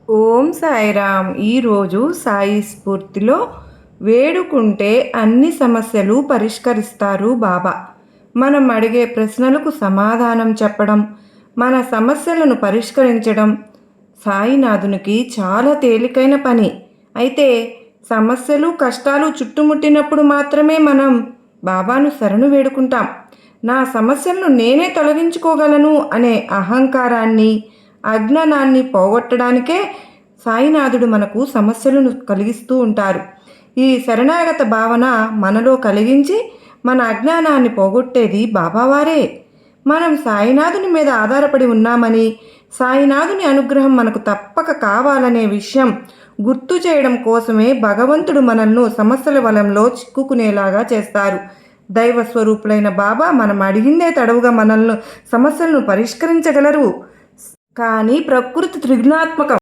ఓం సాయిరామ్. ఈరోజు సాయి స్ఫూర్తిలో వేడుకుంటే అన్ని సమస్యలు పరిష్కరిస్తారు బాబా. మనం అడిగే ప్రశ్నలకు సమాధానం చెప్పడం, మన సమస్యలను పరిష్కరించడం సాయినాథునికి చాలా తేలికైన పని. అయితే సమస్యలు కష్టాలు చుట్టుముట్టినప్పుడు మాత్రమే మనం బాబాను శరణు వేడుకుంటాం. నా సమస్యలను నేనే తొలగించుకోగలను అనే అహంకారాన్ని, అజ్ఞానాన్ని పోగొట్టడానికే సాయినాథుడు మనకు సమస్యలను కలిగిస్తూ ఉంటారు. ఈ శరణాగత భావన మనలో కలిగించి మన అజ్ఞానాన్ని పోగొట్టేది బాబావారే. మనం సాయినాథుని మీద ఆధారపడి ఉన్నామని, సాయినాథుని అనుగ్రహం మనకు తప్పక కావాలనే విషయం గుర్తు చేయడం కోసమే భగవంతుడు మనల్ని సమస్యల వలంలో చిక్కుకునేలాగా చేస్తారు. దైవ స్వరూపులైన బాబా మనం అడిగిందే తడవుగా మనల్ని సమస్యలను పరిష్కరించగలరు. కానీ ప్రకృతి త్రిగుణాత్మకం.